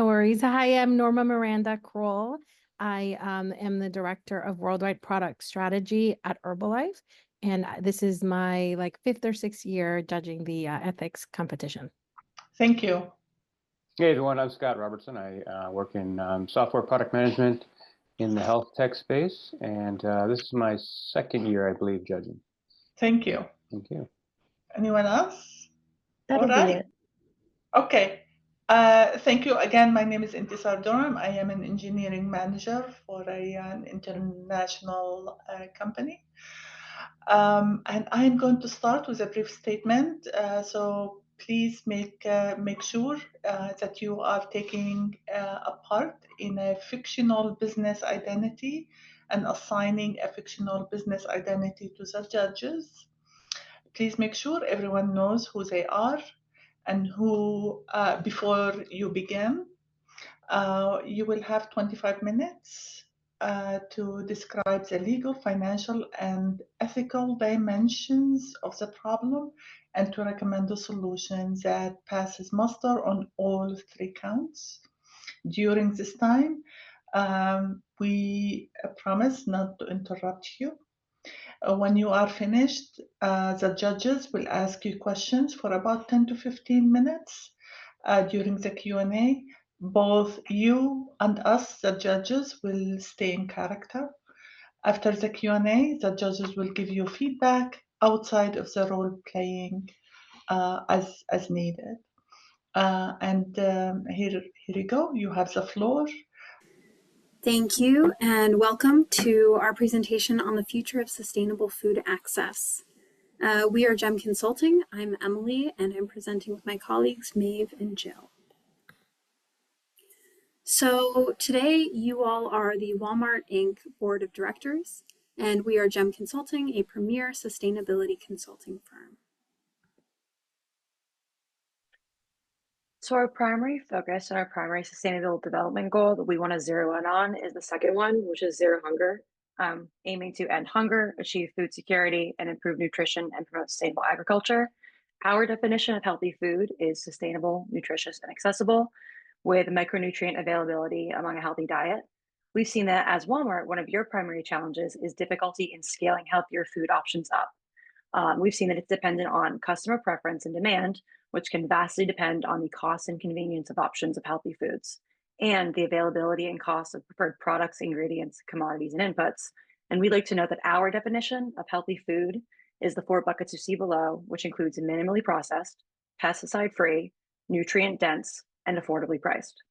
No worries. Hi, I'm Norma Miranda Kroll. I am the Director of Worldwide Product Strategy at Herbalife, and this is my fifth or sixth year judging the ethics competition. Thank you. Hey everyone, I'm Scott Robertson. I work in software product management in the health tech space, and this is my second year, I believe, judging. Thank you. Thank you. Anyone else? That'll be it. Okay. Thank you again. My name is Intisar Durham. I am an engineering manager for an international company. And I'm going to start with a brief statement. So please make sure that you are taking a part in a fictional business identity and assigning a fictional business identity to the judges. Please make sure everyone knows who they are and who, before you begin. You will have 25 minutes to describe the legal, financial, and ethical dimensions of the problem and to recommend a solution that passes muster on all three counts. During this time, we promise not to interrupt you. When you are finished, the judges will ask you questions for about 10 to 15 minutes during the Q&A. Both you and us, the judges, will stay in character. After the Q&A, the judges will give you feedback outside of the role-playing as needed. Here you go. You have the floor. Thank you, and welcome to our presentation on the future of sustainable food access. We are JEM Consulting. I'm Emily, and I'm presenting with my colleagues, Maeve and Jill. So today, you all are the Walmart Inc. Board of Directors, and we are JEM Consulting, a premier sustainability consulting firm. So our primary focus and our primary sustainable development goal that we want to zero in on is the second one, which is zero hunger, aiming to end hunger, achieve food security, and improve nutrition and promote sustainable agriculture. Our definition of healthy food is sustainable, nutritious, and accessible with micronutrient availability among a healthy diet. We've seen that as Walmart, one of your primary challenges is difficulty in scaling healthier food options up. We've seen that it's dependent on customer preference and demand, which can vastly depend on the cost and convenience of options of healthy foods, and the availability and cost of preferred products, ingredients, commodities, and inputs. And we'd like to note that our definition of healthy food is the 4 buckets you see below, which includes minimally processed, pesticide-free, nutrient-dense, and affordably priced.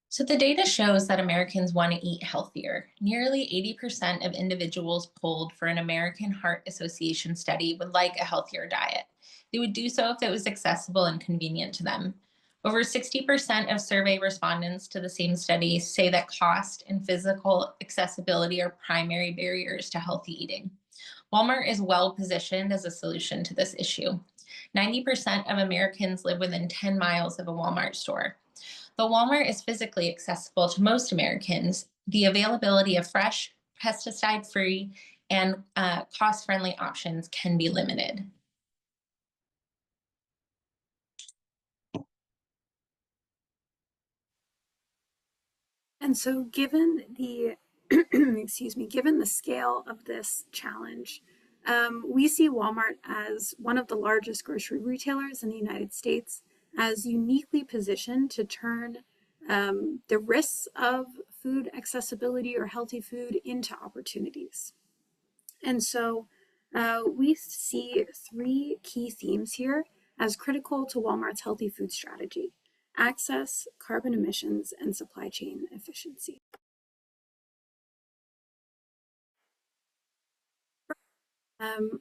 So the data shows that Americans want to eat healthier. Nearly 80% of individuals polled for an American Heart Association study would like a healthier diet. They would do so if it was accessible and convenient to them. Over 60% of survey respondents to the same study say that cost and physical accessibility are primary barriers to healthy eating. Walmart is well positioned as a solution to this issue. 90% of Americans live within 10 miles of a Walmart store. Though Walmart is physically accessible to most Americans, the availability of fresh, pesticide-free, and cost-friendly options can be limited. And so given the, given the scale of this challenge, we see Walmart as one of the largest grocery retailers in the United States, as uniquely positioned to turn the risks of food accessibility or healthy food into opportunities. And so we see 3 key themes here as critical to Walmart's healthy food strategy: access, carbon emissions, and supply chain efficiency.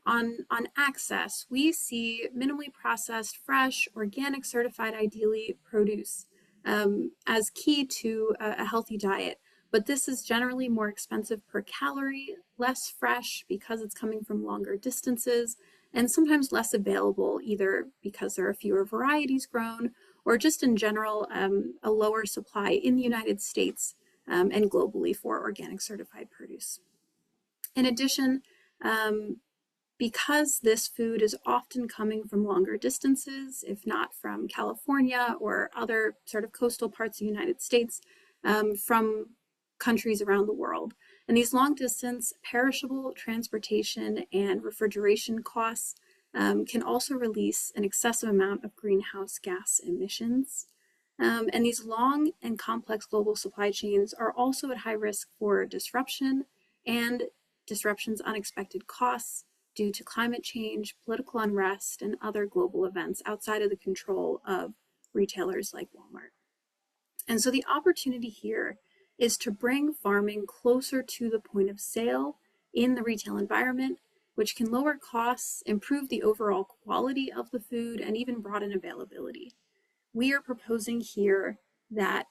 On access, we see minimally processed, fresh, organic, certified, ideally, produce as key to a healthy diet. But this is generally more expensive per calorie, less fresh because it's coming from longer distances, and sometimes less available, either because there are fewer varieties grown or just in general a lower supply in the United States and globally for organic certified produce. In addition, because this food is often coming from longer distances, if not from California or other sort of coastal parts of the United States, from countries around the world. And these long distance perishable transportation and refrigeration costs can also release an excessive amount of greenhouse gas emissions. And these long and complex global supply chains are also at high risk for disruption and disruptions, unexpected costs due to climate change, political unrest, and other global events outside of the control of retailers like Walmart. And so the opportunity here is to bring farming closer to the point of sale in the retail environment, which can lower costs, improve the overall quality of the food, and even broaden availability. We are proposing here that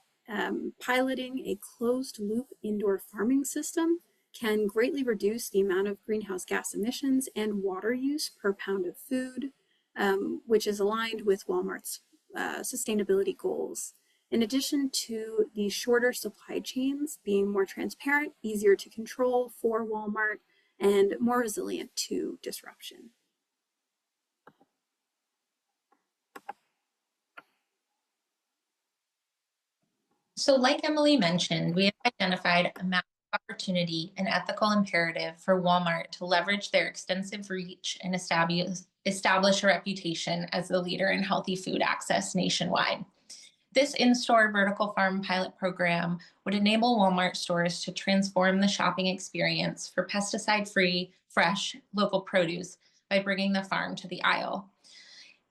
piloting a closed loop indoor farming system can greatly reduce the amount of greenhouse gas emissions and water use per pound of food, which is aligned with Walmart's sustainability goals. In addition to the shorter supply chains being more transparent, easier to control for Walmart, and more resilient to disruption. So like Emily mentioned, we have identified a massive opportunity and ethical imperative for Walmart to leverage their extensive reach and establish a reputation as the leader in healthy food access nationwide. This in-store vertical farm pilot program would enable Walmart stores to transform the shopping experience for pesticide-free, fresh, local produce by bringing the farm to the aisle.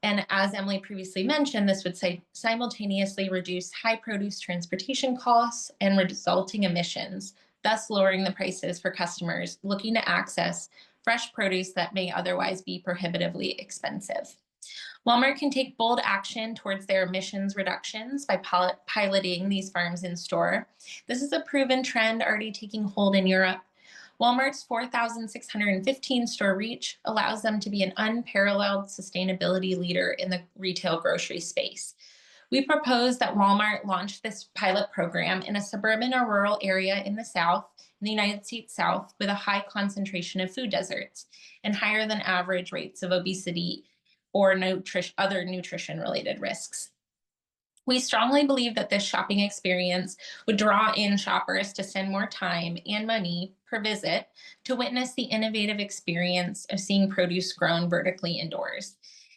And as Emily previously mentioned, this would simultaneously reduce high produce transportation costs and resulting emissions, thus lowering the prices for customers looking to access fresh produce that may otherwise be prohibitively expensive. Walmart can take bold action towards their emissions reductions by piloting these farms in store. This is a proven trend already taking hold in Europe. Walmart's 4,615 store reach allows them to be an unparalleled sustainability leader in the retail grocery space. We propose that Walmart launch this pilot program in a suburban or rural area in the South, in the United States South, with a high concentration of food deserts and higher than average rates of obesity or other nutrition-related risks. We strongly believe that this shopping experience would draw in shoppers to spend more time and money per visit to witness the innovative experience of seeing produce grown vertically indoors.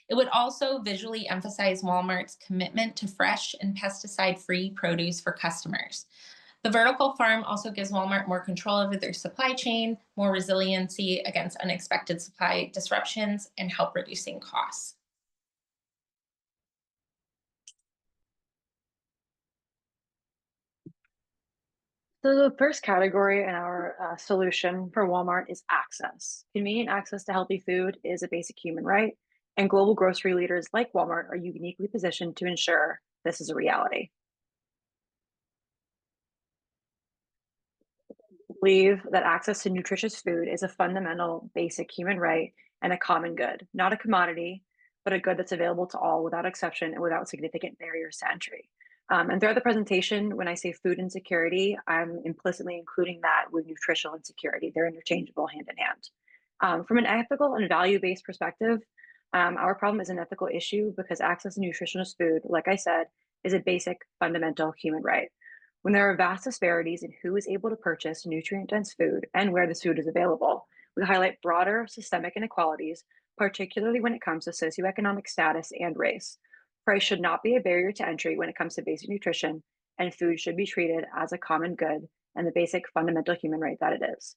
It would also visually emphasize Walmart's commitment to fresh and pesticide-free produce for customers. The vertical farm also gives Walmart more control over their supply chain, more resiliency against unexpected supply disruptions, and help reducing costs. So the first category in our solution for Walmart is access. Convenient access to healthy food is a basic human right, and global grocery leaders like Walmart are uniquely positioned to ensure this is a reality. We believe that access to nutritious food is a fundamental basic human right and a common good, not a commodity, but a good that's available to all without exception and without significant barriers to entry. And throughout the presentation, when I say food insecurity, I'm implicitly including that with nutritional insecurity. They're interchangeable hand in hand. From an ethical and value-based perspective, our problem is an ethical issue because access to nutritious food, like I said, is a basic fundamental human right. When there are vast disparities in who is able to purchase nutrient-dense food and where this food is available, we highlight broader systemic inequalities, particularly when it comes to socioeconomic status and race. Price should not be a barrier to entry when it comes to basic nutrition, and food should be treated as a common good and the basic fundamental human right that it is.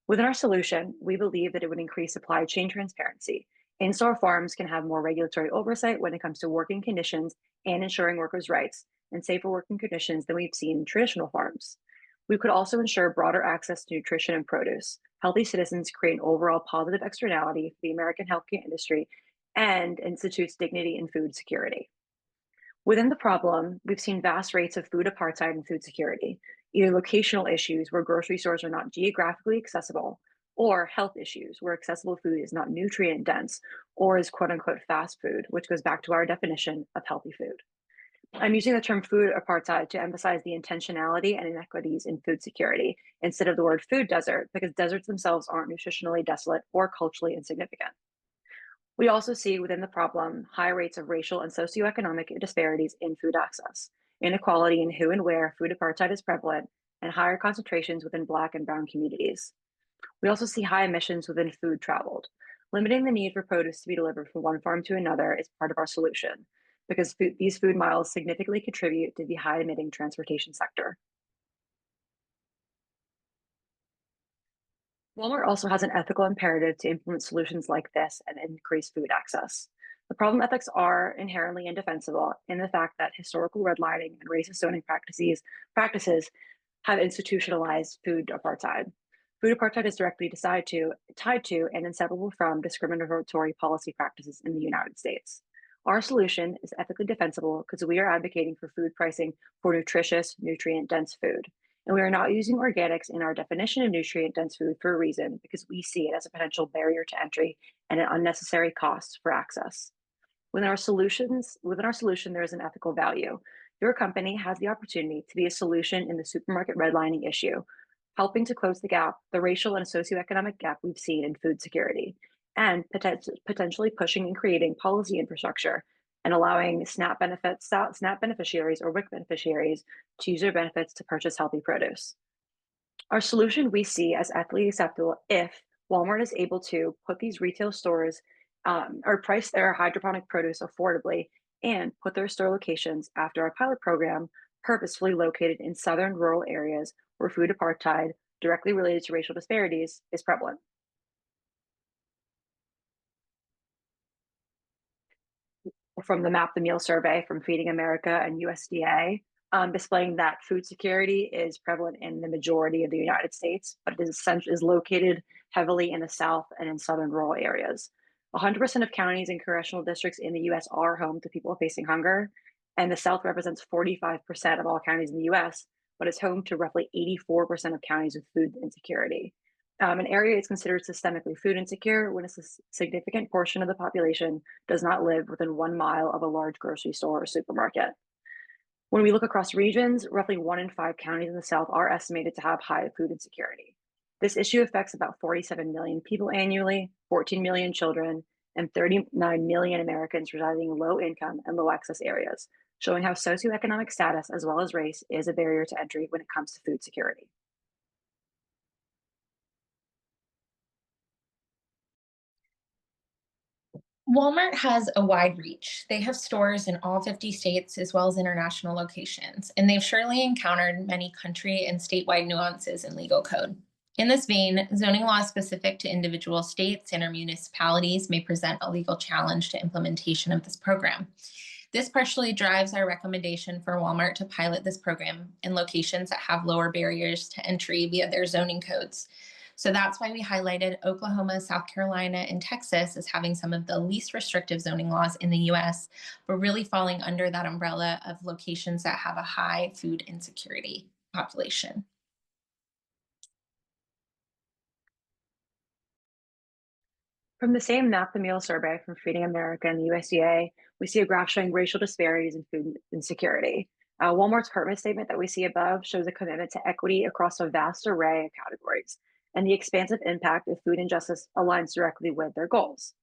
Within our solution, we believe that it would increase supply chain transparency. In-store farms can have more regulatory oversight when it comes to working conditions and ensuring workers' rights and safer working conditions than we've seen in traditional farms. We could also ensure broader access to nutrition and produce. Healthy citizens create an overall positive externality for the American healthcare industry and institutes dignity and food security. Within the problem, we've seen vast rates of food apartheid and food security, either locational issues where grocery stores are not geographically accessible, or health issues where accessible food is not nutrient dense or is quote unquote fast food, which goes back to our definition of healthy food. I'm using the term food apartheid to emphasize the intentionality and inequities in food security instead of the word food desert, because deserts themselves aren't nutritionally desolate or culturally insignificant. We also see within the problem high rates of racial and socioeconomic disparities in food access, inequality in who and where food apartheid is prevalent, and higher concentrations within Black and Brown communities. We also see high emissions within food traveled. Limiting the need for produce to be delivered from one farm to another is part of our solution, because these food miles significantly contribute to the high emitting transportation sector. Walmart also has an ethical imperative to implement solutions like this and increase food access. The problem ethics are inherently indefensible in the fact that historical redlining and racist zoning practices have institutionalized food apartheid. Food apartheid is directly tied to and inseparable from discriminatory policy practices in the United States. Our solution is ethically defensible because we are advocating for food pricing for nutritious, nutrient-dense food. And we are not using organics in our definition of nutrient-dense food for a reason, because we see it as a potential barrier to entry and an unnecessary cost for access. Within our solution, there is an ethical value. Your company has the opportunity to be a solution in the supermarket redlining issue, helping to close the racial and socioeconomic gap we've seen in food security, and potentially pushing and creating policy infrastructure and allowing SNAP beneficiaries or WIC beneficiaries to use their benefits to purchase healthy produce. Our solution we see as ethically acceptable if Walmart is able to put these retail stores or price their hydroponic produce affordably and put their store locations after our pilot program purposefully located in southern rural areas where food apartheid directly related to racial disparities is prevalent. From the Map the Meal survey from Feeding America and USDA, displaying that food security is prevalent in the majority of the United States, but it is located heavily in the South and in southern rural areas. 100% of counties and congressional districts in the US are home to people facing hunger, and the South represents 45% of all counties in the US, but is home to roughly 84% of counties with food insecurity. An area is considered systemically food insecure when a significant portion of the population does not live within 1 mile of a large grocery store or supermarket. When we look across regions, roughly 1 in 5 counties in the South are estimated to have high food insecurity. This issue affects about 47 million people annually, 14 million children, and 39 million Americans residing in low income and low access areas, showing how socioeconomic status as well as race is a barrier to entry when it comes to food security. Walmart has a wide reach. They have stores in all 50 states as well as international locations, and they've surely encountered many country and statewide nuances in legal code. In this vein, zoning laws specific to individual states and or municipalities may present a legal challenge to implementation of this program. This partially drives our recommendation for Walmart to pilot this program in locations that have lower barriers to entry via their zoning codes. So that's why we highlighted Oklahoma, South Carolina, and Texas as having some of the least restrictive zoning laws in the US, but really falling under that umbrella of locations that have a high food insecurity population. From the same Map the Meal survey from Feeding America and the USDA, we see a graph showing racial disparities in food insecurity. Walmart's purpose statement that we see above shows a commitment to equity across a vast array of categories, and the expansive impact of food injustice aligns directly with their goals.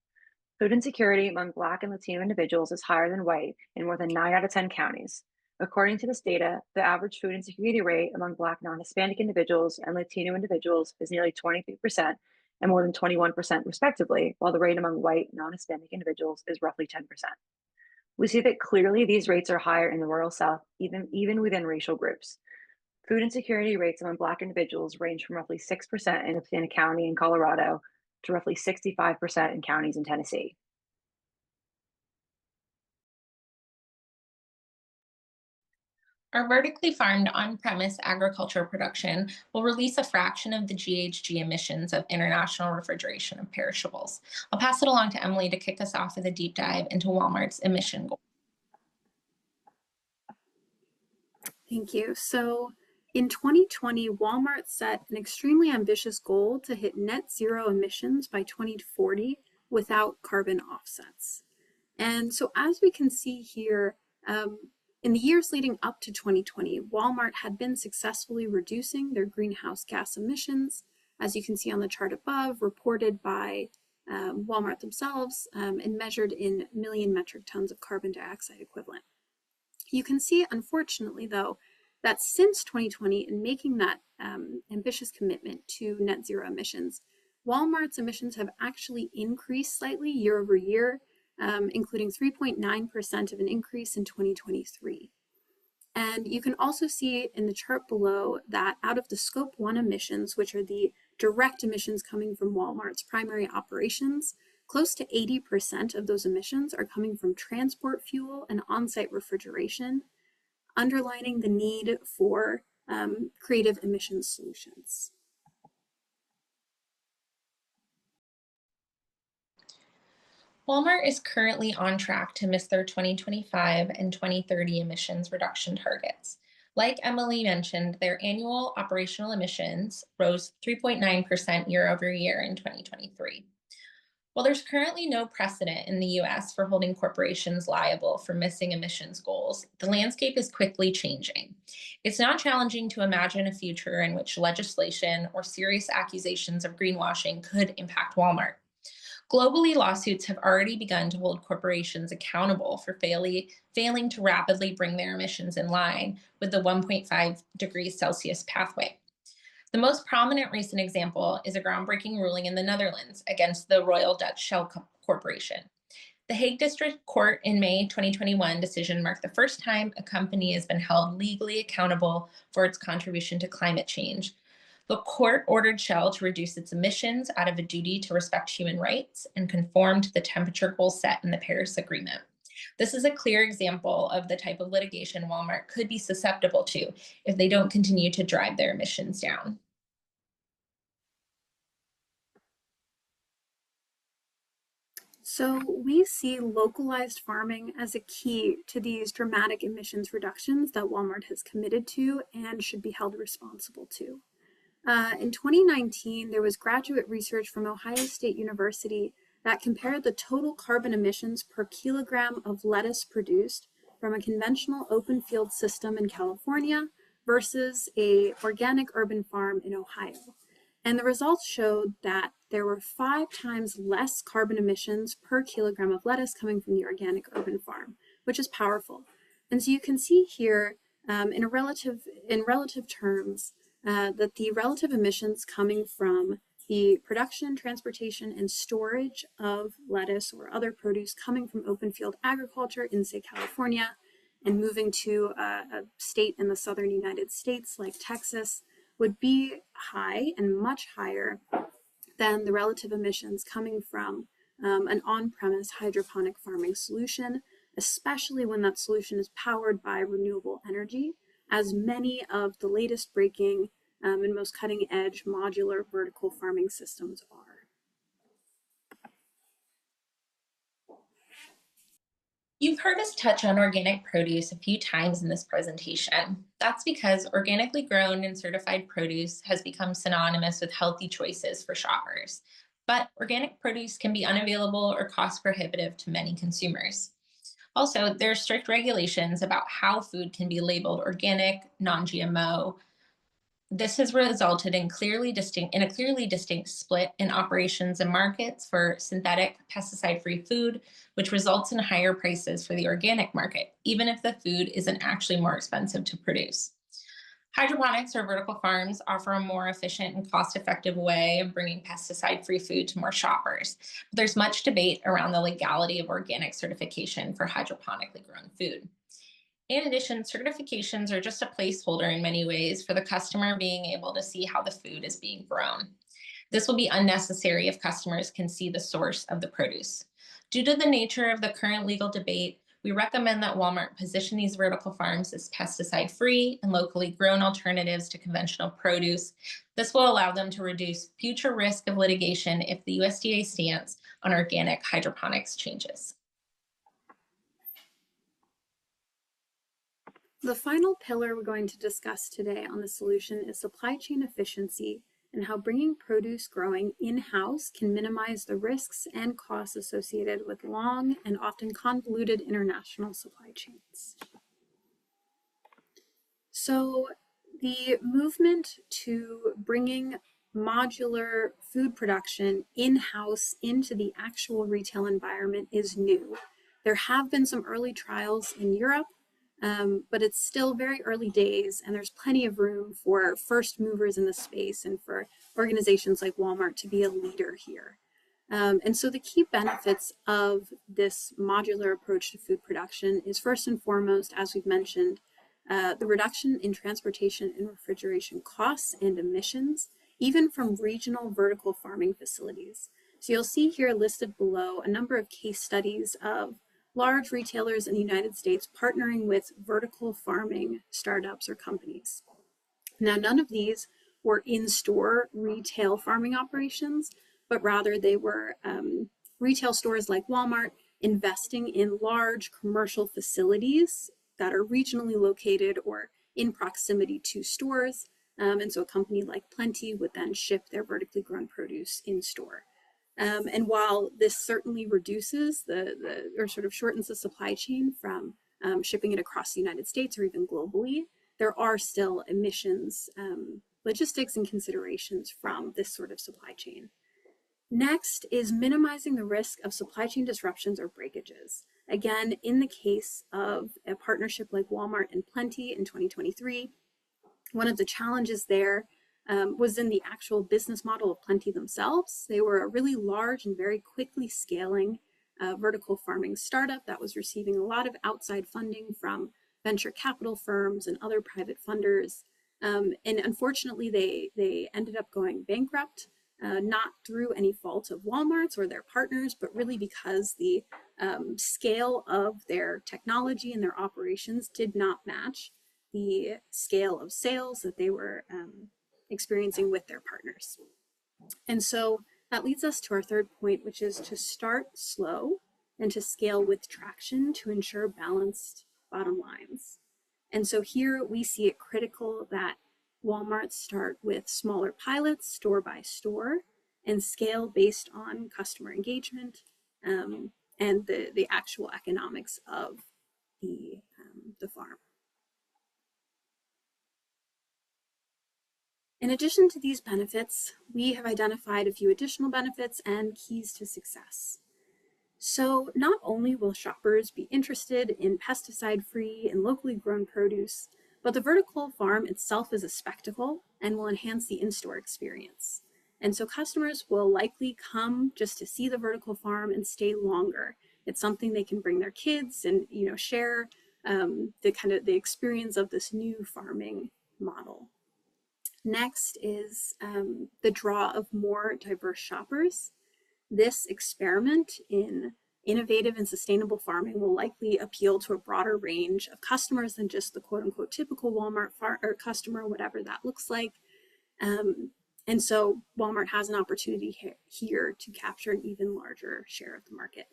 Food insecurity among Black and Latino individuals is higher than white in more than 9 out of 10 counties. According to this data, the average food insecurity rate among Black non-Hispanic individuals and Latino individuals is nearly 23% and more than 21% respectively, while the rate among white non-Hispanic individuals is roughly 10%. We see that clearly these rates are higher in the rural South, even within racial groups. Food insecurity rates among Black individuals range from roughly 6% in a county in Colorado to roughly 65% in counties in Tennessee. Our vertically farmed on-premise agriculture production will release a fraction of the GHG emissions of international refrigeration of perishables. I'll pass it along to Emily to kick us off with a deep dive into Walmart's emission goal. Thank you. So in 2020, Walmart set an extremely ambitious goal to hit net zero emissions by 2040 without carbon offsets. And so as we can see here, In the years leading up to 2020, Walmart had been successfully reducing their greenhouse gas emissions, as you can see on the chart above, reported by Walmart themselves and measured in million metric tons of carbon dioxide equivalent. You can see, unfortunately, though, that since 2020, in making that ambitious commitment to net zero emissions, Walmart's emissions have actually increased slightly year over year, including 3.9% of an increase in 2023. And you can also see in the chart below that out of the Scope 1 emissions, which are the direct emissions coming from Walmart's primary operations, close to 80% of those emissions are coming from transport fuel and on-site refrigeration, underlining the need for creative emissions solutions. Walmart is currently on track to miss their 2025 and 2030 emissions reduction targets. Like Emily mentioned, their annual operational emissions rose 3.9% year over year in 2023. While there's currently no precedent in the US for holding corporations liable for missing emissions goals, the landscape is quickly changing. It's now challenging to imagine a future in which legislation or serious accusations of greenwashing could impact Walmart. Globally, lawsuits have already begun to hold corporations accountable for failing to rapidly bring their emissions in line with the 1.5 degrees Celsius pathway. The most prominent recent example is a groundbreaking ruling in the Netherlands against the Royal Dutch Shell Corporation. The Hague District Court in May 2021 decision marked the first time a company has been held legally accountable for its contribution to climate change. The court ordered Shell to reduce its emissions out of a duty to respect human rights and conform to the temperature goals set in the Paris Agreement. This is a clear example of the type of litigation Walmart could be susceptible to if they don't continue to drive their emissions down. So we see localized farming as a key to these dramatic emissions reductions that Walmart has committed to and should be held responsible to. In 2019, there was graduate research from Ohio State University that compared the total carbon emissions per kilogram of lettuce produced from a conventional open field system in California versus an organic urban farm in Ohio. And the results showed that there were 5 times less carbon emissions per kilogram of lettuce coming from the organic urban farm, which is powerful. And so you can see here in relative terms that the relative emissions coming from the production, transportation, and storage of lettuce or other produce coming from open field agriculture in, say, California, and moving to a state in the southern United States like Texas would be high and much higher than the relative emissions coming from an on-premise hydroponic farming solution, especially when that solution is powered by renewable energy, as many of the latest breaking and most cutting-edge modular vertical farming systems are. You've heard us touch on organic produce a few times in this presentation. That's because organically grown and certified produce has become synonymous with healthy choices for shoppers. But organic produce can be unavailable or cost prohibitive to many consumers. Also, there are strict regulations about how food can be labeled organic, non-GMO. This has resulted in a clearly distinct split in operations and markets for synthetic pesticide-free food, which results in higher prices for the organic market, even if the food isn't actually more expensive to produce. Hydroponics or vertical farms offer a more efficient and cost-effective way of bringing pesticide-free food to more shoppers. But there's much debate around the legality of organic certification for hydroponically grown food. In addition, certifications are just a placeholder in many ways for the customer being able to see how the food is being grown. This will be unnecessary if customers can see the source of the produce. Due to the nature of the current legal debate, we recommend that Walmart position these vertical farms as pesticide-free and locally grown alternatives to conventional produce. This will allow them to reduce future risk of litigation if the USDA stance on organic hydroponics changes. The final pillar we're going to discuss today on the solution is supply chain efficiency and how bringing produce growing in-house can minimize the risks and costs associated with long and often convoluted international supply chains. So the movement to bringing modular food production in-house into the actual retail environment is new. There have been some early trials in Europe, but it's still very early days, and there's plenty of room for first movers in the space and for organizations like Walmart to be a leader here. And so the key benefits of this modular approach to food production is first and foremost, as we've mentioned, the reduction in transportation and refrigeration costs and emissions, even from regional vertical farming facilities. So you'll see here listed below a number of case studies of large retailers in the United States partnering with vertical farming startups or companies. Now, none of these were in-store retail farming operations, but rather they were retail stores like Walmart investing in large commercial facilities that are regionally located or in proximity to stores. And so a company like Plenty would then ship their vertically grown produce in store. And while this certainly reduces or sort of shortens the supply chain from shipping it across the United States or even globally, there are still emissions, logistics, and considerations from this sort of supply chain. Next is minimizing the risk of supply chain disruptions or breakages. Again, in the case of a partnership like Walmart and Plenty in 2023, one of the challenges there was in the actual business model of Plenty themselves. They were a really large and very quickly scaling vertical farming startup that was receiving a lot of outside funding from venture capital firms and other private funders. And unfortunately, they ended up going bankrupt, not through any fault of Walmart's or their partners, but really because the scale of their technology and their operations did not match the scale of sales that they were experiencing with their partners. And so that leads us to our third point, which is to start slow and to scale with traction to ensure balanced bottom lines. And so here we see it critical that Walmart start with smaller pilots, store by store, and scale based on customer engagement and the actual economics of the farm. In addition to these benefits, we have identified a few additional benefits and keys to success. So not only will shoppers be interested in pesticide-free and locally grown produce, but the vertical farm itself is a spectacle and will enhance the in-store experience. And so customers will likely come just to see the vertical farm and stay longer. It's something they can bring their kids and share the experience of this new farming model. Next is the draw of more diverse shoppers. This experiment in innovative and sustainable farming will likely appeal to a broader range of customers than just the quote unquote typical Walmart customer, whatever that looks like. And so Walmart has an opportunity here to capture an even larger share of the market.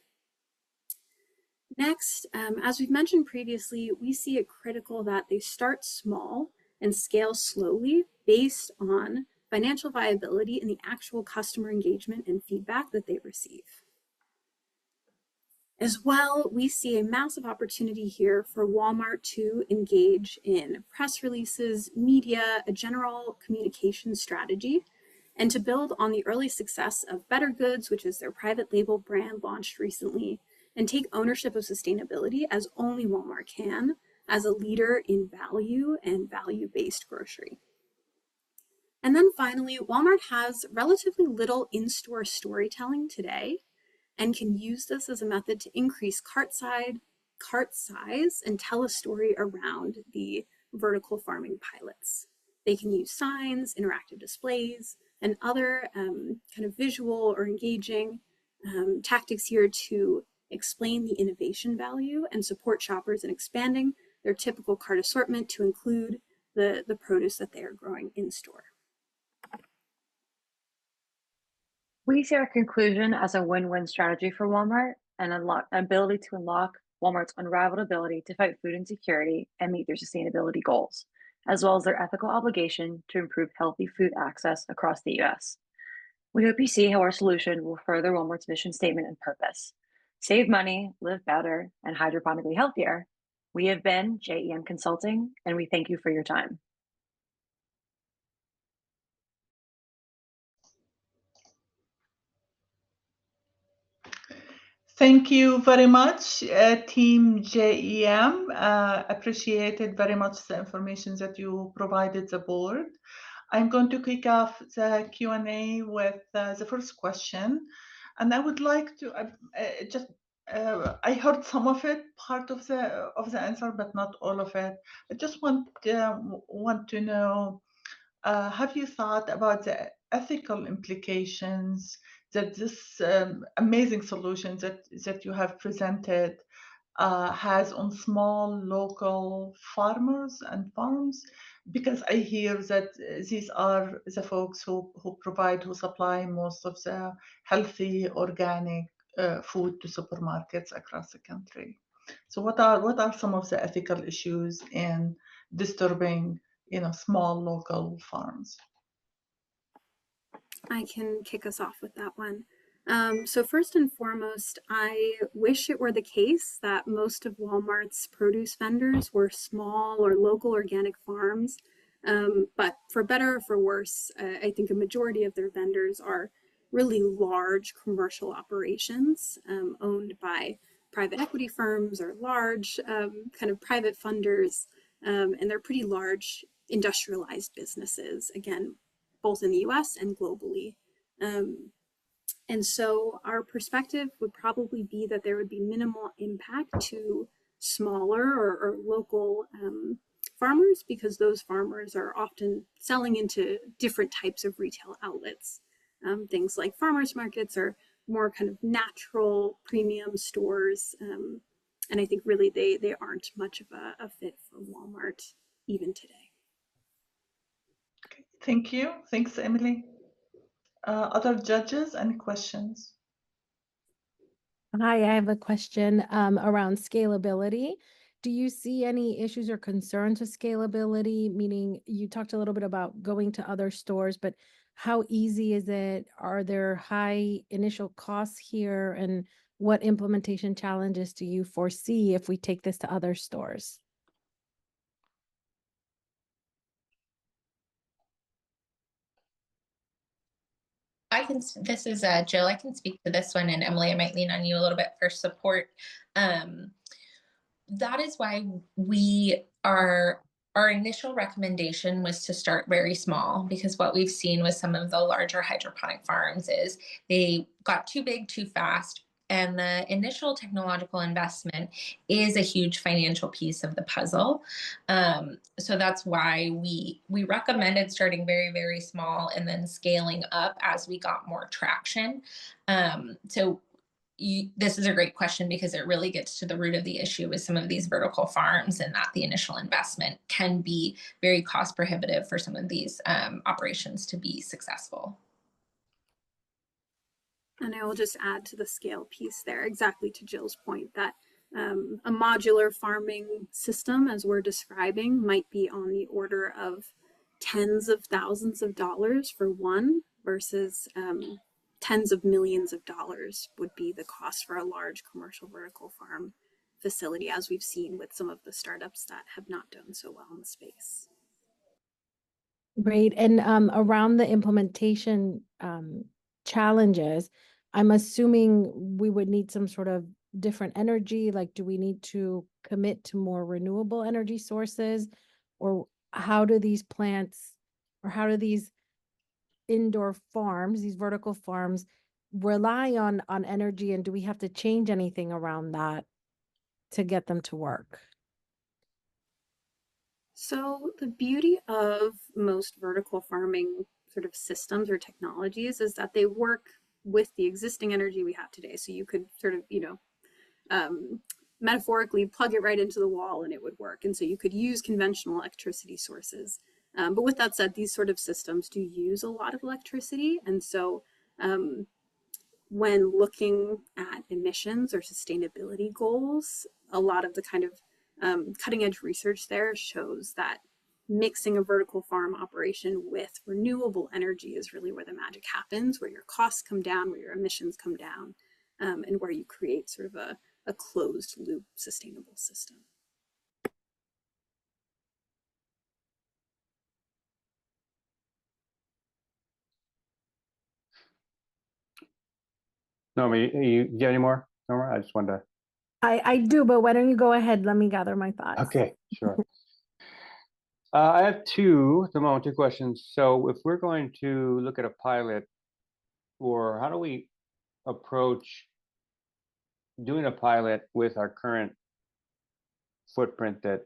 Next, as we've mentioned previously, we see it critical that they start small and scale slowly based on financial viability and the actual customer engagement and feedback that they receive. As well, we see a massive opportunity here for Walmart to engage in press releases, media, a general communication strategy, and to build on the early success of Better Goods, which is their private label brand launched recently, and take ownership of sustainability as only Walmart can, as a leader in value and value-based grocery. And then finally, Walmart has relatively little in-store storytelling today and can use this as a method to increase cart size and tell a story around the vertical farming pilots. They can use signs, interactive displays, and other kind of visual or engaging tactics here to explain the innovation value and support shoppers in expanding their typical cart assortment to include the produce that they are growing in store. We see our conclusion as a win-win strategy for Walmart and ability to unlock Walmart's unrivaled ability to fight food insecurity and meet their sustainability goals, as well as their ethical obligation to improve healthy food access across the US. We hope you see how our solution will further Walmart's mission statement and purpose. Save money, live better, and hydroponically healthier. We have been JEM Consulting, and we thank you for your time. Thank you very much, Team JEM. Appreciated very much the information that you provided the board. I'm going to kick off the Q&A with the first question. And I would like to I heard some of it, part of the answer, but not all of it. I just want to know, have you thought about the ethical implications that this amazing solution that you have presented has on small local farmers and farms? Because I hear that these are the folks who supply most of the healthy organic food to supermarkets across the country. So what are some of the ethical issues in disturbing small local farms? I can kick us off with that one. So first and foremost, I wish it were the case that most of Walmart's produce vendors were small or local organic farms. But for better or for worse, I think a majority of their vendors are really large commercial operations owned by private equity firms or large kind of private funders. And they're pretty large industrialized businesses, again, both in the US and globally. And so our perspective would probably be that there would be minimal impact to smaller or local farmers, because those farmers are often selling into different types of retail outlets. Things like farmers markets are more kind of natural premium stores. And I think really they aren't much of a fit for Walmart even today. Okay, thank you. Thanks, Emily. Other judges, any questions? Hi, I have a question around scalability. Do you see any issues or concerns with scalability? Meaning, you talked a little bit about going to other stores, but how easy is it? Are there high initial costs here? And what implementation challenges do you foresee if we take this to other stores? This is Jill. I can speak to this one, and Emily, I might lean on you a little bit for support. That is why our initial recommendation was to start very small, because what we've seen with some of the larger hydroponic farms is they got too big too fast. And the initial technological investment is a huge financial piece of the puzzle. So that's why we recommended starting very, very small and then scaling up as we got more traction. This is a great question, because it really gets to the root of the issue with some of these vertical farms, and that the initial investment can be very cost prohibitive for some of these operations to be successful. And I will just add to the scale piece there, exactly to Jill's point, that a modular farming system, as we're describing, might be on the order of tens of thousands of dollars for one, versus tens of millions of dollars would be the cost for a large commercial vertical farm facility, as we've seen with some of the startups that have not done so well in the space. Great. And around the implementation challenges, I'm assuming we would need some sort of different energy. Like, do we need to commit to more renewable energy sources? Or how do these plants, or how do these indoor farms, these vertical farms, rely on energy? And do we have to change anything around that to get them to work? So the beauty of most vertical farming sort of systems or technologies is that they work with the existing energy we have today. So you could sort of, metaphorically plug it right into the wall and it would work. And so you could use conventional electricity sources. But with that said, these sort of systems do use a lot of electricity. And so when looking at emissions or sustainability goals, a lot of the kind of cutting edge research there shows that mixing a vertical farm operation with renewable energy is really where the magic happens, where your costs come down, where your emissions come down, and where you create sort of a closed loop sustainable system. Norma, do you have any more? Norma, I just wanted to. I do, but why don't you go ahead? Let me gather my thoughts. Okay, sure. I have two questions. So if we're going to look at a pilot, or how do we approach doing a pilot with our current footprint that,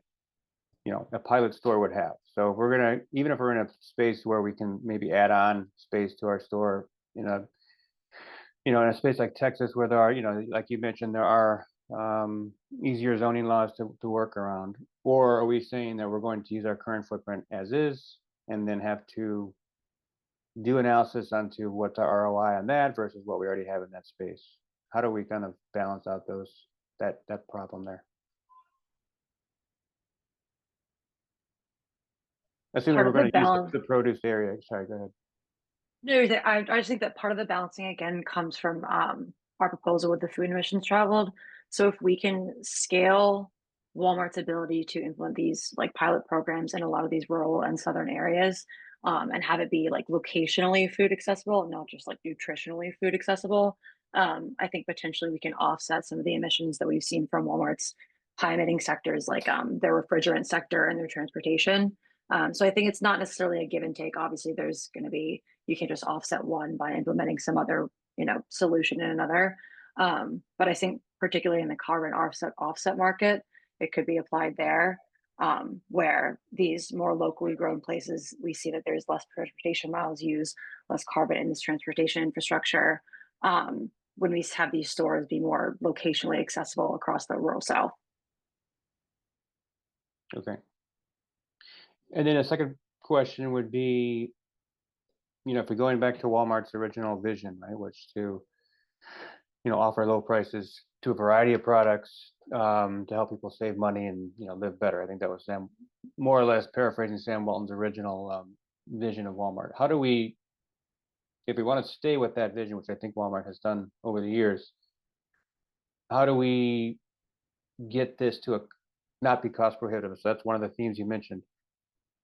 you know, a pilot store would have? So if we're gonna, even if we're in a space where we can maybe add on space to our store, in a space like Texas, where there are, like you mentioned, there are easier zoning laws to work around, or are we saying that we're going to use our current footprint as is and then have to do analysis onto what's our ROI on that versus what we already have in that space? How do we kind of balance out that problem there? Assuming we're going to use the produce area. Sorry, go ahead. No, I just think that part of the balancing again comes from our proposal with the food emissions traveled. So if we can scale Walmart's ability to implement these like pilot programs in a lot of these rural and southern areas, and have it be like locationally food accessible, not just like nutritionally food accessible, I think potentially we can offset some of the emissions that we've seen from Walmart's high emitting sectors, like their refrigerant sector and their transportation. So I think it's not necessarily a give and take. Obviously, there's going to be, you can just offset one by implementing some other, solution in another. But I think particularly in the carbon offset market, it could be applied there, where these more locally grown places, we see that there's less transportation miles used, less carbon in this transportation infrastructure. When we have these stores be more locationally accessible across the rural South. Okay. And then a second question would be, if we're going back to Walmart's original vision, right, which to, offer low prices to a variety of products to help people save money and, live better. I think that was Sam, more or less paraphrasing Sam Walton's original vision of Walmart. How do we, if we want to stay with that vision, which I think Walmart has done over the years, how do we get this to not be cost prohibitive? So that's one of the themes you mentioned.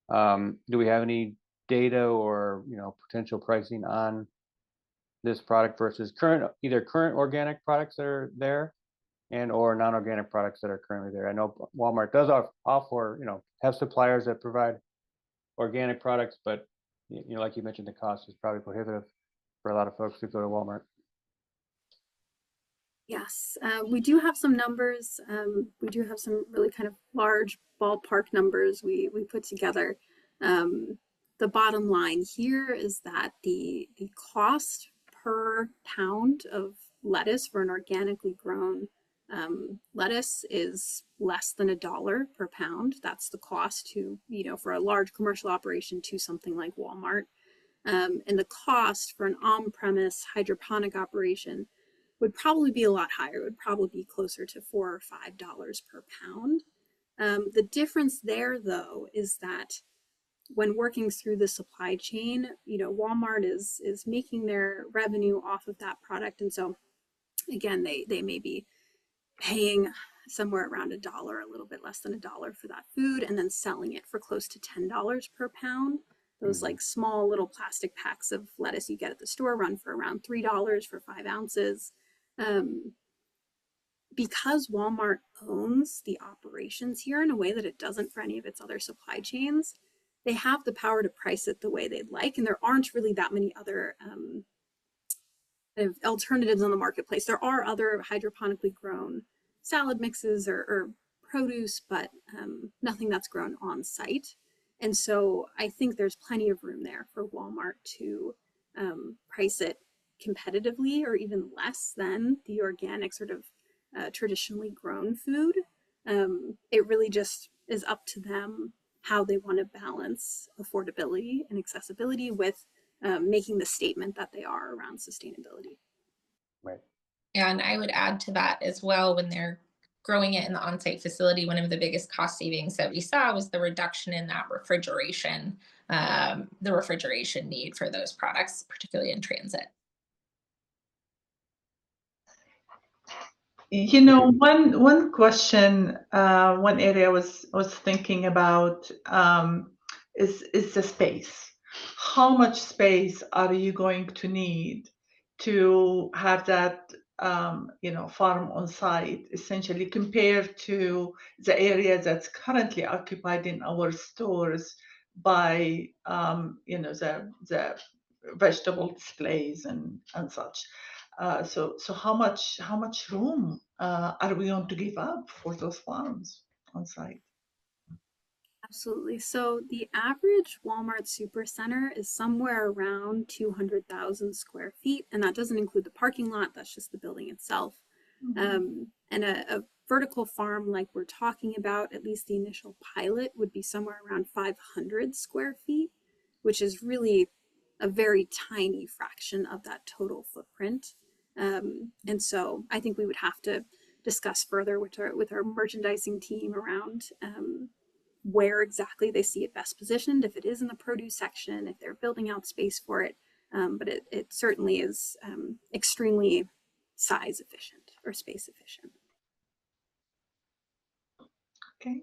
Do we have any data or potential pricing on this product versus either current organic products that are there and or non-organic products that are currently there? I know Walmart does offer, have suppliers that provide organic products, but like you mentioned, the cost is probably prohibitive for a lot of folks who go to Walmart. Yes, we do have some numbers. We do have some really kind of large ballpark numbers we put together. The bottom line here is that the cost per pound of lettuce for an organically grown lettuce is less than $1 per pound. That's the cost to, for a large commercial operation to something like Walmart. And the cost for an on-premise hydroponic operation would probably be a lot higher. It would probably be closer to $4 or $5 per pound. The difference there, though, is that when working through the supply chain, Walmart is making their revenue off of that product. And so, again, they may be paying somewhere around $1, a little bit less than $1 for that food, and then selling it for close to $10 per pound. Those like small little plastic packs of lettuce you get at the store run for around $3 for 5 ounces. Because Walmart owns the operations here in a way that it doesn't for any of its other supply chains, they have the power to price it the way they'd like, and there aren't really that many other alternatives on the marketplace. There are other hydroponically grown salad mixes or produce, but nothing that's grown on site. And so I think there's plenty of room there for Walmart to price it competitively or even less than the organic sort of traditionally grown food. It really just is up to them how they want to balance affordability and accessibility with making the statement that they are around sustainability. Right. And I would add to that as well, when they're growing it in the on-site facility, one of the biggest cost savings that we saw was the reduction in that refrigeration need for those products, particularly in transit. One question, one area I was thinking about is the space. How much space are you going to need to have that farm on site, essentially, compared to the area that's currently occupied in our stores by the vegetable displays and such. So how much room are we going to give up for those farms on site? Absolutely. So the average Walmart supercenter is somewhere around 200,000 square feet, and that doesn't include the parking lot. That's just the building itself. And a vertical farm like we're talking about, at least the initial pilot, would be somewhere around 500 square feet, which is really a very tiny fraction of that total footprint. And so I think we would have to discuss further with our merchandising team around where exactly they see it best positioned, if it is in the produce section, if they're building out space for it. But it certainly is extremely size efficient or space efficient. Okay.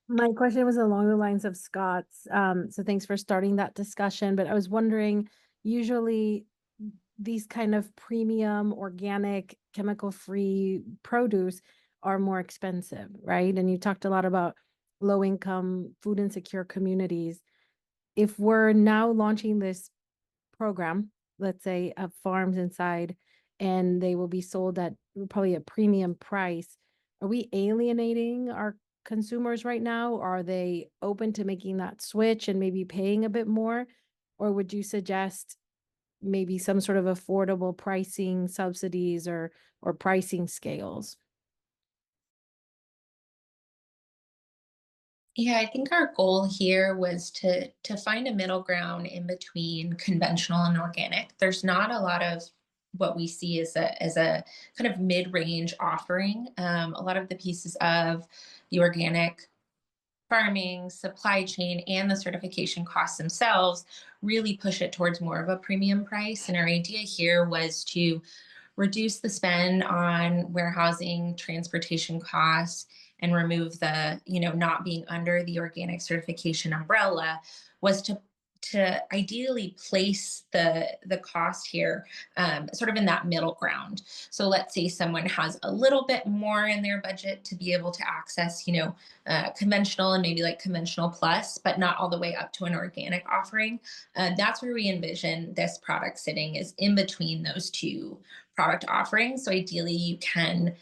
My question was along the lines of Scott's. So thanks for starting that discussion. But I was wondering, usually these kind of premium, organic, chemical-free produce are more expensive, right? And you talked a lot about low-income, food insecure communities. If we're now launching this program, let's say of farms inside, and they will be sold at probably a premium price, are we alienating our consumers right now? Are they open to making that switch and maybe paying a bit more? Or would you suggest maybe some sort of affordable pricing subsidies or pricing scales? Yeah, I think our goal here was to find a middle ground in between conventional and organic. There's not a lot of what we see as a kind of mid-range offering. A lot of the pieces of the organic farming, supply chain, and the certification costs themselves really push it towards more of a premium price. And our idea here was to reduce the spend on warehousing, transportation costs, and remove the, not being under the organic certification umbrella, was to ideally place the cost here sort of in that middle ground. So let's say someone has a little bit more in their budget to be able to access, conventional and maybe like conventional plus, but not all the way up to an organic offering. That's where we envision this product sitting, is in between those two product offerings. So ideally you can,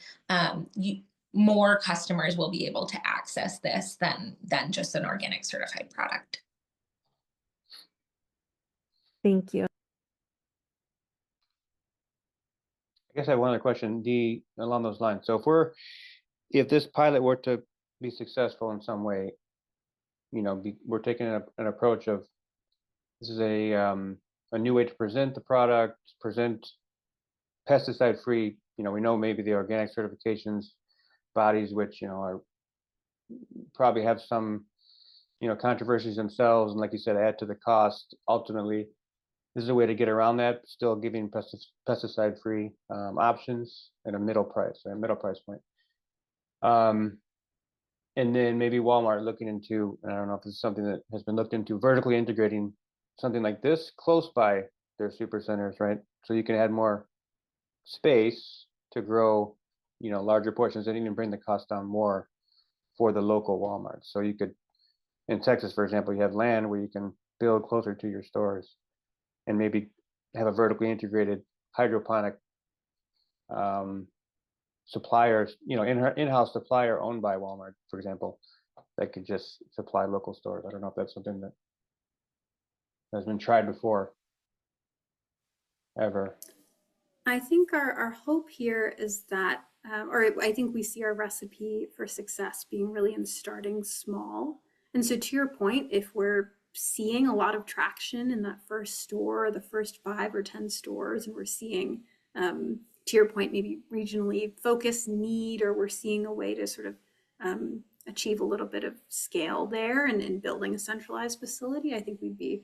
more customers will be able to access this than just an organic certified product. Thank you. I guess I have one other question, along those lines. So if this pilot were to be successful in some way, we're taking an approach of, this is a new way to present the product, present pesticide-free. We know maybe the organic certifications bodies, which are probably have some controversies themselves, and like you said, add to the cost. Ultimately, this is a way to get around that, still giving pesticide-free options at a middle price point. And then maybe Walmart looking into, and I don't know if this is something that has been looked into, vertically integrating something like this close by their super centers, right? So you can add more space to grow, larger portions and even bring the cost down more for the local Walmart. So you could, in Texas, for example, you have land where you can build closer to your stores and maybe have a vertically integrated hydroponic suppliers, in-house supplier owned by Walmart, for example, that could just supply local stores. I don't know if that's something that has been tried before, ever. I think our hope here is that, or I think we see our recipe for success being really in starting small. And so to your point, if we're seeing a lot of traction in that first store, or the first 5 or 10 stores, and we're seeing, to your point, maybe regionally focused need, or we're seeing a way to sort of achieve a little bit of scale there and building a centralized facility, I think we'd be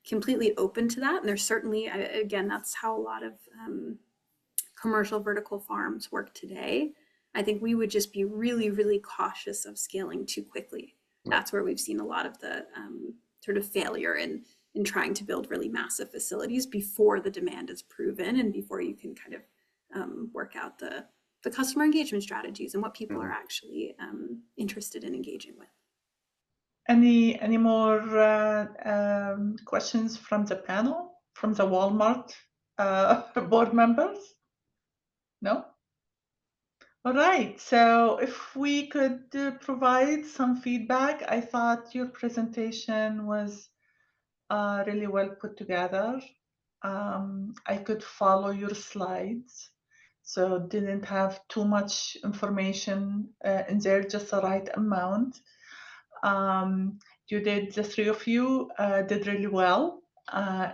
completely open to that. And there's certainly, again, that's how a lot of commercial vertical farms work today. I think we would just be really, really cautious of scaling too quickly. That's where we've seen a lot of the sort of failure in in trying to build really massive facilities before the demand is proven and before you can kind of work out the customer engagement strategies and what people are actually interested in engaging with. Any more questions from the panel, from the Walmart board members? No? All right, so if we could provide some feedback, I thought your presentation was really well put together. I could follow your slides, so didn't have too much information in there, just the right amount. You did, the three of you did really well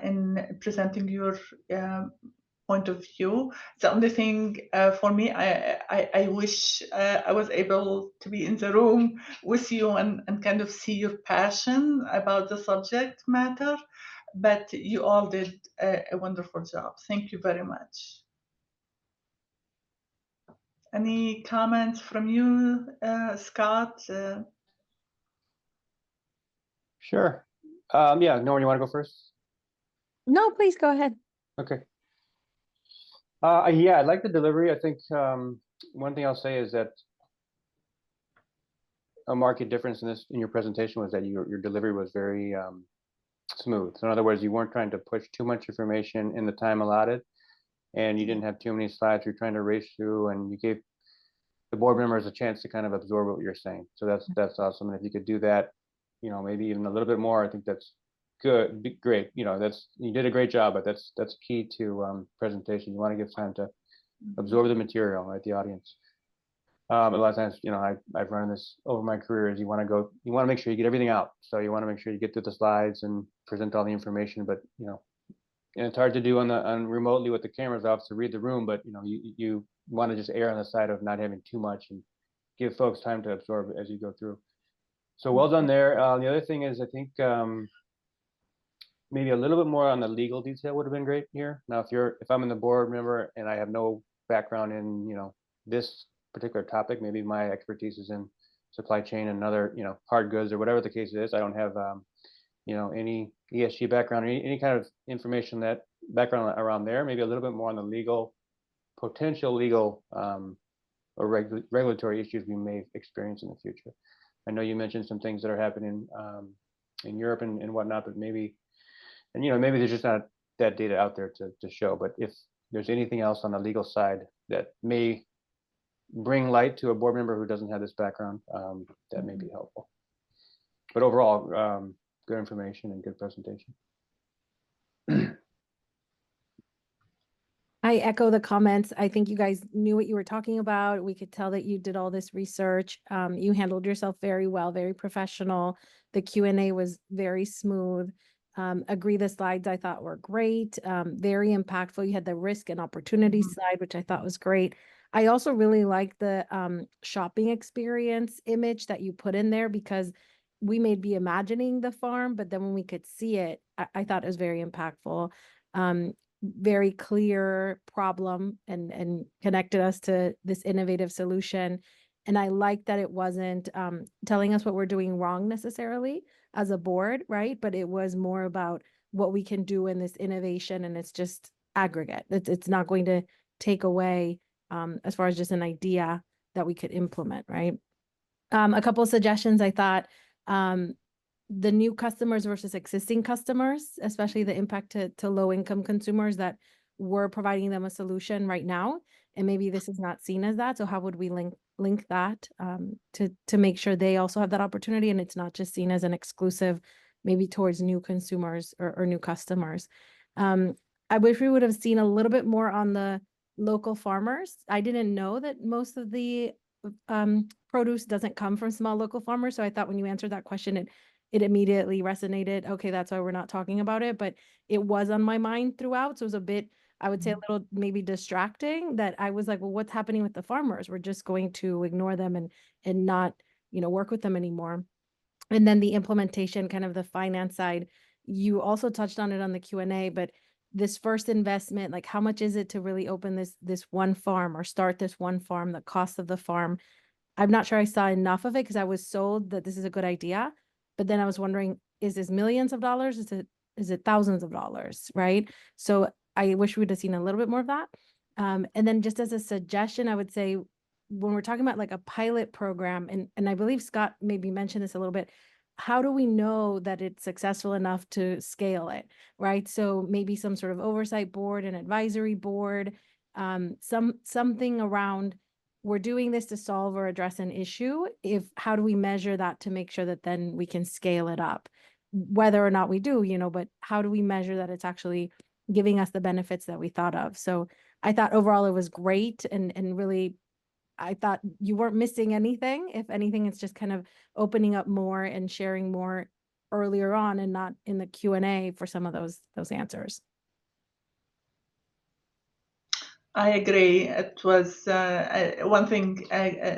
in presenting your point of view. The only thing for me, I wish I was able to be in the room with you and kind of see your passion about the subject matter, but you all did a wonderful job. Thank you very much. Any comments from you, Scott? Sure. Yeah, Norman, you want to go first? No, please go ahead. Okay. Yeah, I like the delivery. I think one thing I'll say is that a marked difference in your presentation was that your delivery was very smooth. So in other words, you weren't trying to push too much information in the time allotted, and you didn't have too many slides you're trying to race through, and you gave the board members a chance to kind of absorb what you're saying. So that's awesome. And if you could do that, you know, maybe even a little bit more, I think that's good, great. You know, you did a great job, but that's key to presentation. You want to give time to absorb the material, right? The audience. A lot of times, you know, I've run this over my career, is you want to make sure you get everything out. So you want to make sure you get through the slides and present all the information, but you know, and it's hard to do on remotely with the cameras off to read the room, but you know, you want to just err on the side of not having too much and give folks time to absorb as you go through. So well done there. The other thing is, I think maybe a little bit more on the legal detail would have been great here. Now, if I'm in the board member and I have no background in, you know, this particular topic, maybe my expertise is in supply chain and other, you know, hard goods or whatever the case is. I don't have, you know, any ESG background or any kind of information, that background around there. Maybe a little bit more on the potential legal or regulatory issues we may experience in the future. I know you mentioned some things that are happening in Europe and whatnot, but maybe, and you know, maybe there's just not that data out there to show. But if there's anything else on the legal side that may bring light to a board member who doesn't have this background, that may be helpful. But overall, good information and good presentation. I echo the comments. I think you guys knew what you were talking about. We could tell that you did all this research. You handled yourself very well, very professional. The Q&A was very smooth. Agree, the slides I thought were great, very impactful. You had the risk and opportunity slide, which I thought was great. I also really like the shopping experience image that you put in there, because we may be imagining the farm, but then when we could see it, I thought it was very impactful. Very clear problem and connected us to this innovative solution. And I like that it wasn't telling us what we're doing wrong necessarily as a board, right? But it was more about what we can do in this innovation, and it's just aggregate. It's not going to take away as far as just an idea that we could implement, right? A couple of suggestions. I thought the new customers versus existing customers, especially the impact to low-income consumers, that we're providing them a solution right now, and maybe this is not seen as that. So how would we link that to make sure they also have that opportunity, and it's not just seen as an exclusive, maybe towards new consumers or new customers. I wish we would have seen a little bit more on the local farmers. I didn't know that most of the produce doesn't come from small local farmers. So I thought when you answered that question, it immediately resonated. Okay, that's why we're not talking about it, but it was on my mind throughout. So it was a bit, I would say, a little maybe distracting, that I was like, well, what's happening with the farmers? We're just going to ignore them and not, you know, work with them anymore. And then the implementation, kind of the finance side, you also touched on it on the Q&A, but this first investment, like how much is it to really open this one farm or start this one farm, the cost of the farm? I'm not sure I saw enough of it, because I was sold that this is a good idea. But then I was wondering, is this millions of dollars? Is it is it thousands of dollars, right? So I wish we'd have seen a little bit more of that. And then just as a suggestion, I would say when we're talking about like a pilot program, and I believe Scott maybe mentioned this a little bit, how do we know that it's successful enough to scale it, right? So maybe some sort of oversight board, an advisory board, something around, we're doing this to solve or address an issue. How do we measure that to make sure that then we can scale it up? Whether or not we do, but how do we measure that it's actually giving us the benefits that we thought of? So I thought overall it was great, and really, I thought you weren't missing anything. If anything, it's just kind of opening up more and sharing more earlier on, and not in the Q&A for some of those answers. I agree. It was one thing,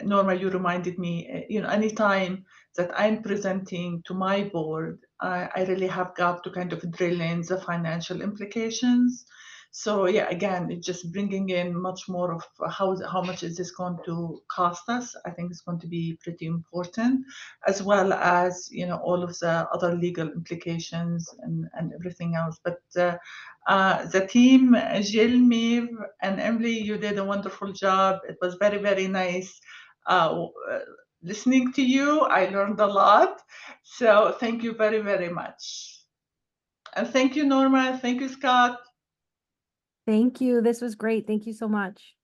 Norma, you reminded me, anytime that I'm presenting to my board, I really have got to kind of drill in the financial implications. So yeah, again, it's just bringing in much more of how much is this going to cost us. I think it's going to be pretty important, as well as, all of the other legal implications and everything else. But the team, Jill, Meave, and Emily, you did a wonderful job. It was very, very nice listening to you. I learned a lot. So thank you very, very much. And thank you, Norma. Thank you, Scott. Thank you. This was great. Thank you so much.